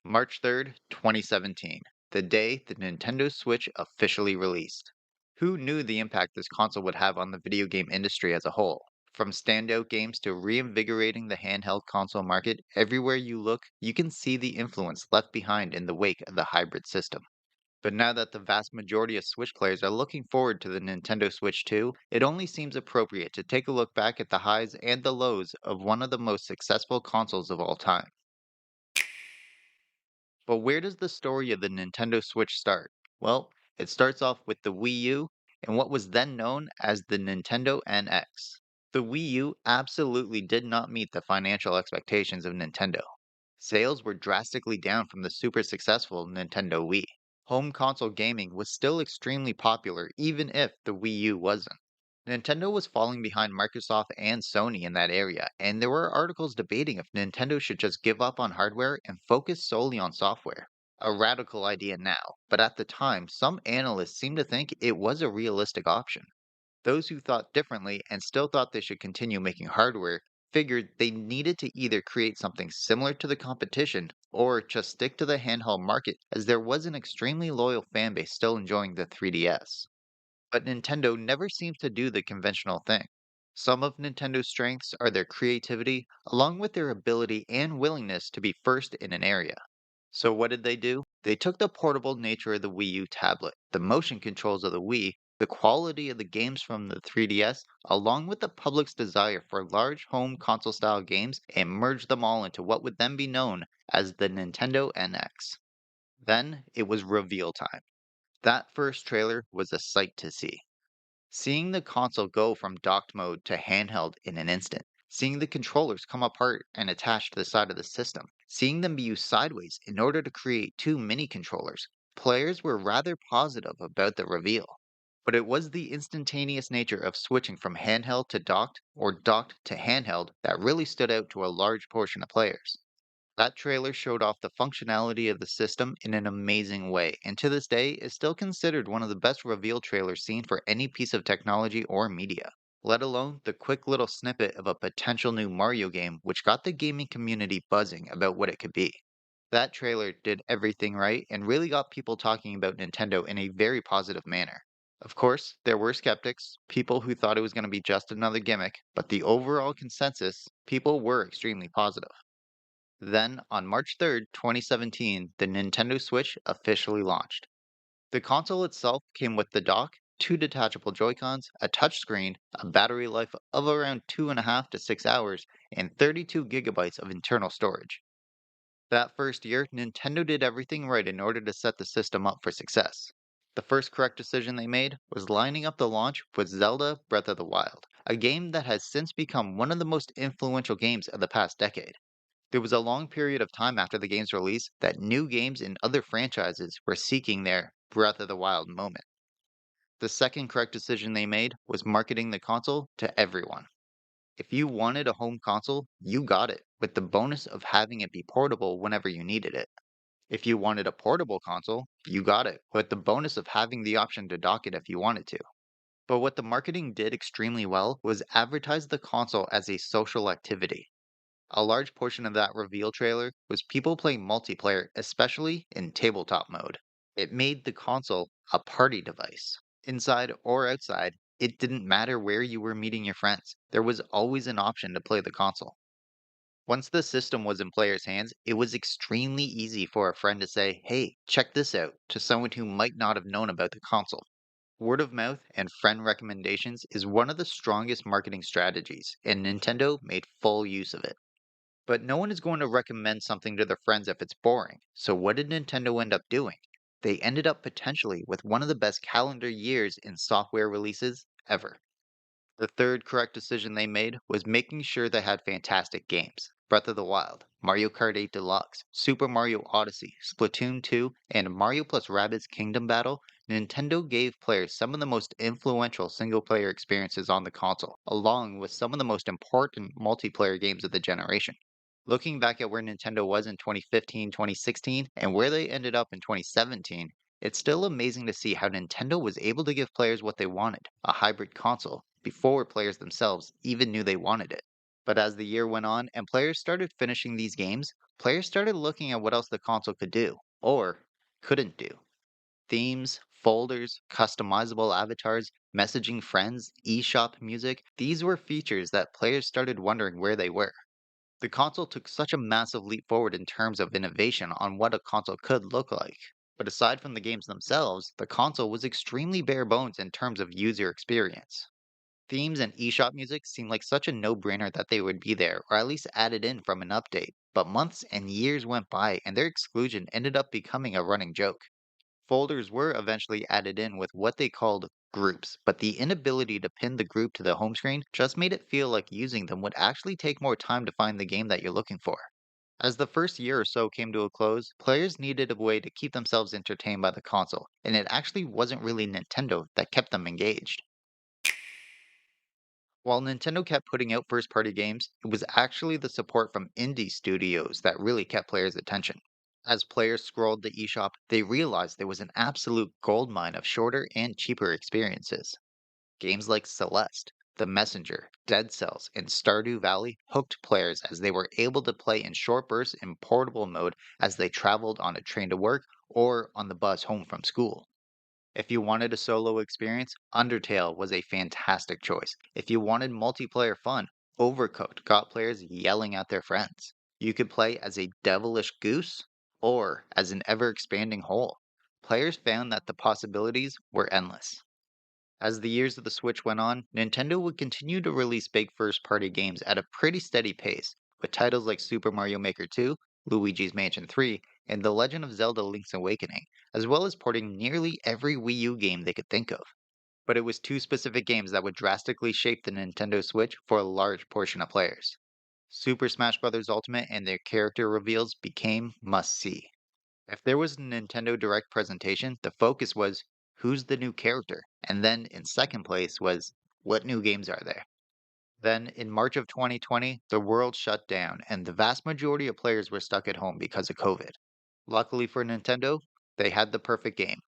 March 3rd, 2017, the day the Nintendo Switch officially released. Who knew the impact this console would have on the video game industry as a whole? From standout games to reinvigorating the handheld console market, everywhere you look, you can see the influence left behind in the wake of the hybrid system. But now that the vast majority of Switch players are looking forward to the Nintendo Switch 2, it only seems appropriate to take a look back at the highs and the lows of one of the most successful consoles of all time. But where does the story of the Nintendo Switch start? Well, it starts off with the Wii U and what was then known as the Nintendo NX. The Wii U absolutely did not meet the financial expectations of Nintendo. Sales were drastically down from the super successful Nintendo Wii. Home console gaming was still extremely popular even if the Wii U wasn't. Nintendo was falling behind Microsoft and Sony in that area, and there were articles debating if Nintendo should just give up on hardware and focus solely on software. A radical idea now, but at the time, some analysts seemed to think it was a realistic option. Those who thought differently and still thought they should continue making hardware figured they needed to either create something similar to the competition or just stick to the handheld market as there was an extremely loyal fanbase still enjoying the 3DS. But Nintendo never seems to do the conventional thing. Some of Nintendo's strengths are their creativity, along with their ability and willingness to be first in an area. So, what did they do? They took the portable nature of the Wii U tablet, the motion controls of the Wii, the quality of the games from the 3DS, along with the public's desire for large home console style games, and merged them all into what would then be known as the Nintendo NX. Then it was reveal time. That first trailer was a sight to see. Seeing the console go from docked mode to handheld in an instant, seeing the controllers come apart and attach to the side of the system, seeing them be used sideways in order to create two mini controllers, players were rather positive about the reveal. But it was the instantaneous nature of switching from handheld to docked or docked to handheld that really stood out to a large portion of players. That trailer showed off the functionality of the system in an amazing way, and to this day is still considered one of the best reveal trailers seen for any piece of technology or media. Let alone the quick little snippet of a potential new Mario game, which got the gaming community buzzing about what it could be. That trailer did everything right and really got people talking about Nintendo in a very positive manner. Of course, there were skeptics, people who thought it was going to be just another gimmick, but the overall consensus, people were extremely positive. Then, on March 3rd, 2017, the Nintendo Switch officially launched. The console itself came with the dock, two detachable Joy-Cons, a touchscreen, a battery life of around 2.5 to 6 hours, and 32 gigabytes of internal storage. That first year, Nintendo did everything right in order to set the system up for success. The first correct decision they made was lining up the launch with Zelda Breath of the Wild, a game that has since become one of the most influential games of the past decade. There was a long period of time after the game's release that new games in other franchises were seeking their Breath of the Wild moment. The second correct decision they made was marketing the console to everyone. If you wanted a home console, you got it, with the bonus of having it be portable whenever you needed it. If you wanted a portable console, you got it, with the bonus of having the option to dock it if you wanted to. But what the marketing did extremely well was advertise the console as a social activity. A large portion of that reveal trailer was people playing multiplayer, especially in tabletop mode. It made the console a party device. Inside or outside, it didn't matter where you were meeting your friends, there was always an option to play the console. Once the system was in players' hands, it was extremely easy for a friend to say, "Hey, check this out," to someone who might not have known about the console. Word of mouth and friend recommendations is one of the strongest marketing strategies, and Nintendo made full use of it. But no one is going to recommend something to their friends if it's boring. So what did Nintendo end up doing? They ended up potentially with one of the best calendar years in software releases ever. The third correct decision they made was making sure they had fantastic games. Breath of the Wild, Mario Kart 8 Deluxe, Super Mario Odyssey, Splatoon 2, and Mario plus Rabbids Kingdom Battle. Nintendo gave players some of the most influential single player experiences on the console, along with some of the most important multiplayer games of the generation. Looking back at where Nintendo was in 2015, 2016, and where they ended up in 2017, it's still amazing to see how Nintendo was able to give players what they wanted, a hybrid console, before players themselves even knew they wanted it. But as the year went on and players started finishing these games, players started looking at what else the console could do, or couldn't do. Themes, folders, customizable avatars, messaging friends, eShop music, these were features that players started wondering where they were. The console took such a massive leap forward in terms of innovation on what a console could look like. But aside from the games themselves, the console was extremely bare bones in terms of user experience. Themes and eShop music seemed like such a no brainer that they would be there, or at least added in from an update. But months and years went by, and their exclusion ended up becoming a running joke. Folders were eventually added in with what they called groups, but the inability to pin the group to the home screen just made it feel like using them would actually take more time to find the game that you're looking for. As the first year or so came to a close, players needed a way to keep themselves entertained by the console, and it actually wasn't really Nintendo that kept them engaged. While Nintendo kept putting out first party games, it was actually the support from indie studios that really kept players' attention. As players scrolled the eShop, they realized there was an absolute goldmine of shorter and cheaper experiences. Games like Celeste, The Messenger, Dead Cells, and Stardew Valley hooked players as they were able to play in short bursts in portable mode as they traveled on a train to work or on the bus home from school. If you wanted a solo experience, Undertale was a fantastic choice. If you wanted multiplayer fun, Overcooked got players yelling at their friends. You could play as a devilish goose or as an ever expanding hole. Players found that the possibilities were endless. As the years of the Switch went on, Nintendo would continue to release big first party games at a pretty steady pace, with titles like Super Mario Maker 2, Luigi's Mansion 3, and The Legend of Zelda Link's Awakening, as well as porting nearly every Wii U game they could think of. But it was two specific games that would drastically shape the Nintendo Switch for a large portion of players. Super Smash Bros. Ultimate and their character reveals became must see. If there was a Nintendo Direct presentation, the focus was who's the new character? And then in second place was what new games are there? Then in March of 2020, the world shut down and the vast majority of players were stuck at home because of COVID. Luckily for Nintendo, they had the perfect game.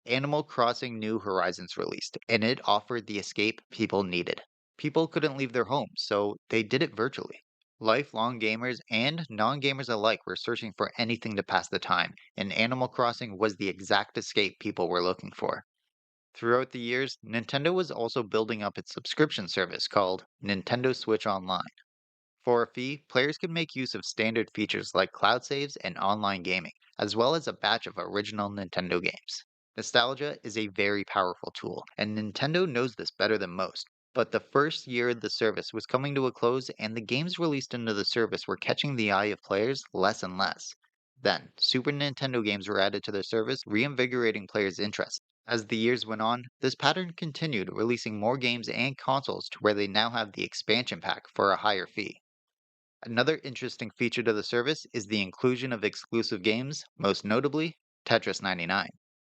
Animal Crossing New Horizons released, and it offered the escape people needed. People couldn't leave their homes, so they did it virtually. Lifelong gamers and non gamers alike were searching for anything to pass the time, and Animal Crossing was the exact escape people were looking for. Throughout the years, Nintendo was also building up its subscription service called Nintendo Switch Online. For a fee, players could make use of standard features like cloud saves and online gaming, as well as a batch of original Nintendo games. Nostalgia is a very powerful tool, and Nintendo knows this better than most. But the first year of the service was coming to a close, and the games released into the service were catching the eye of players less and less. Then, Super Nintendo games were added to the service, reinvigorating players' interest. As the years went on, this pattern continued, releasing more games and consoles to where they now have the expansion pack for a higher fee. Another interesting feature to the service is the inclusion of exclusive games, most notably Tetris 99,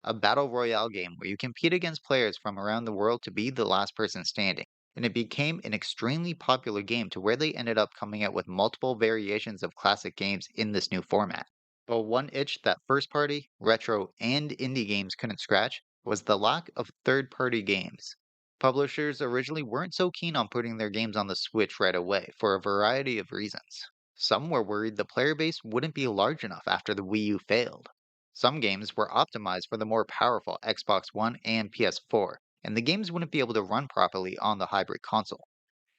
a battle royale game where you compete against players from around the world to be the last person standing. And it became an extremely popular game to where they ended up coming out with multiple variations of classic games in this new format. But one itch that first party, retro, and indie games couldn't scratch was the lack of third party games. Publishers originally weren't so keen on putting their games on the Switch right away for a variety of reasons. Some were worried the player base wouldn't be large enough after the Wii U failed. Some games were optimized for the more powerful Xbox One and PS4, and the games wouldn't be able to run properly on the hybrid console.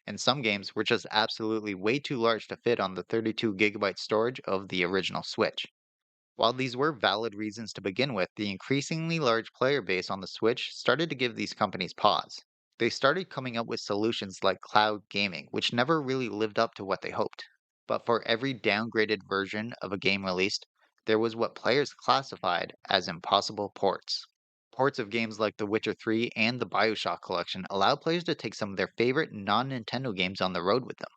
And some games were just absolutely way too large to fit on the 32 gigabyte storage of the original Switch. While these were valid reasons to begin with, the increasingly large player base on the Switch started to give these companies pause. They started coming up with solutions like cloud gaming, which never really lived up to what they hoped. But for every downgraded version of a game released, there was what players classified as impossible ports. Ports of games like The Witcher 3 and the Bioshock collection allowed players to take some of their favorite non Nintendo games on the road with them.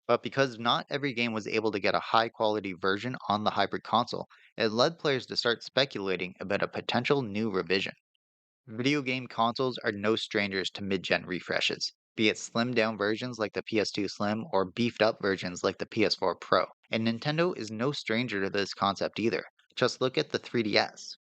But because not every game was able to get a high quality version on the hybrid console, it led players to start speculating about a potential new revision. Video game consoles are no strangers to mid gen refreshes, be it slimmed down versions like the PS2 Slim or beefed up versions like the PS4 Pro. And Nintendo is no stranger to this concept either. Just look at the 3DS.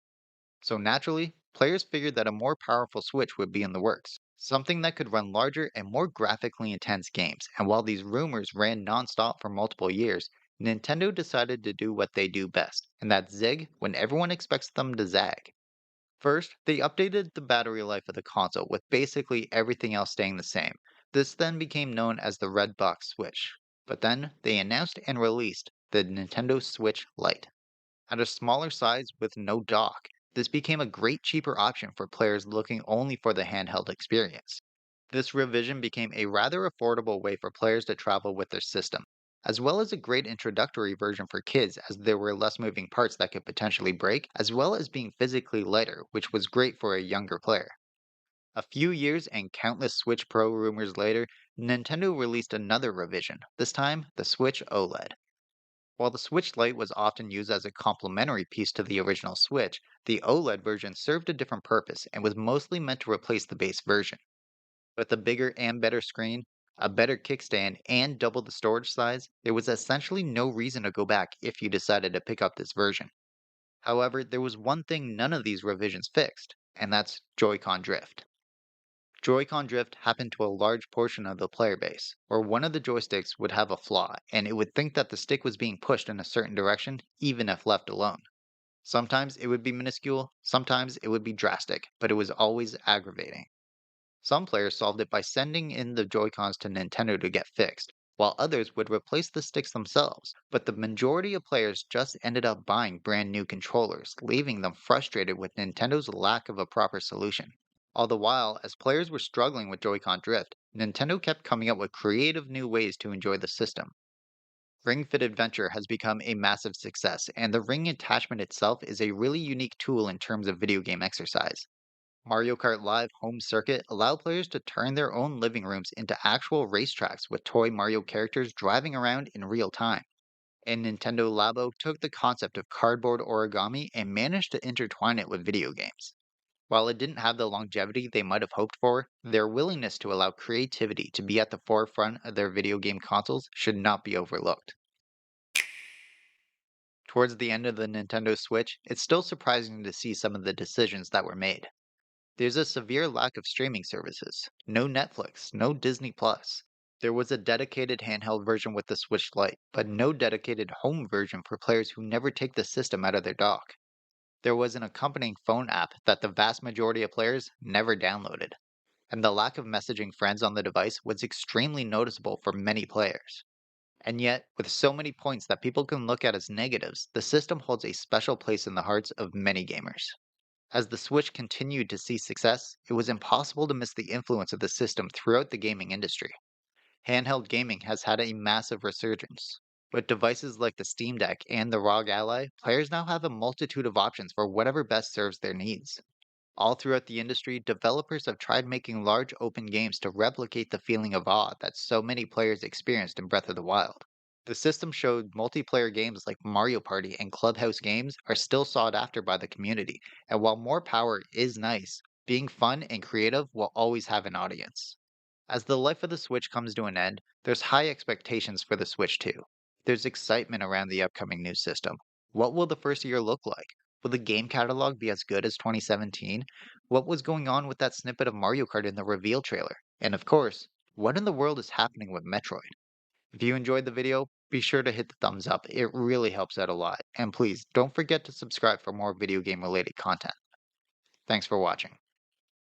So naturally, players figured that a more powerful Switch would be in the works, something that could run larger and more graphically intense games. And while these rumors ran nonstop for multiple years, Nintendo decided to do what they do best, and that's zig when everyone expects them to zag. First, they updated the battery life of the console with basically everything else staying the same. This then became known as the Red Box Switch. But then they announced and released the Nintendo Switch Lite. At a smaller size with no dock, this became a great cheaper option for players looking only for the handheld experience. This revision became a rather affordable way for players to travel with their system, as well as a great introductory version for kids as there were less moving parts that could potentially break, as well as being physically lighter, which was great for a younger player. A few years and countless Switch Pro rumors later, Nintendo released another revision, this time the Switch OLED. While the Switch Lite was often used as a complementary piece to the original Switch, the OLED version served a different purpose and was mostly meant to replace the base version. With a bigger and better screen, a better kickstand, and double the storage size, there was essentially no reason to go back if you decided to pick up this version. However, there was one thing none of these revisions fixed, and that's Joy-Con drift. Joy-Con drift happened to a large portion of the player base, where one of the joysticks would have a flaw, and it would think that the stick was being pushed in a certain direction, even if left alone. Sometimes it would be minuscule, sometimes it would be drastic, but it was always aggravating. Some players solved it by sending in the Joy-Cons to Nintendo to get fixed, while others would replace the sticks themselves, but the majority of players just ended up buying brand new controllers, leaving them frustrated with Nintendo's lack of a proper solution. All the while, as players were struggling with Joy-Con drift, Nintendo kept coming up with creative new ways to enjoy the system. Ring Fit Adventure has become a massive success, and the ring attachment itself is a really unique tool in terms of video game exercise. Mario Kart Live Home Circuit allow players to turn their own living rooms into actual racetracks with toy Mario characters driving around in real time. And Nintendo Labo took the concept of cardboard origami and managed to intertwine it with video games. While it didn't have the longevity they might have hoped for, their willingness to allow creativity to be at the forefront of their video game consoles should not be overlooked. Towards the end of the Nintendo Switch, it's still surprising to see some of the decisions that were made. There's a severe lack of streaming services. No Netflix, no Disney Plus. There was a dedicated handheld version with the Switch Lite, but no dedicated home version for players who never take the system out of their dock. There was an accompanying phone app that the vast majority of players never downloaded, and the lack of messaging friends on the device was extremely noticeable for many players. And yet, with so many points that people can look at as negatives, the system holds a special place in the hearts of many gamers. As the Switch continued to see success, it was impossible to miss the influence of the system throughout the gaming industry. Handheld gaming has had a massive resurgence. With devices like the Steam Deck and the ROG Ally, players now have a multitude of options for whatever best serves their needs. All throughout the industry, developers have tried making large open games to replicate the feeling of awe that so many players experienced in Breath of the Wild. The system showed multiplayer games like Mario Party and Clubhouse games are still sought after by the community, and while more power is nice, being fun and creative will always have an audience. As the life of the Switch comes to an end, there's high expectations for the Switch too. There's excitement around the upcoming new system. What will the first year look like? Will the game catalog be as good as 2017? What was going on with that snippet of Mario Kart in the reveal trailer? And of course, what in the world is happening with Metroid? If you enjoyed the video, be sure to hit the thumbs up. It really helps out a lot. And please don't forget to subscribe for more video game related content. Thanks for watching.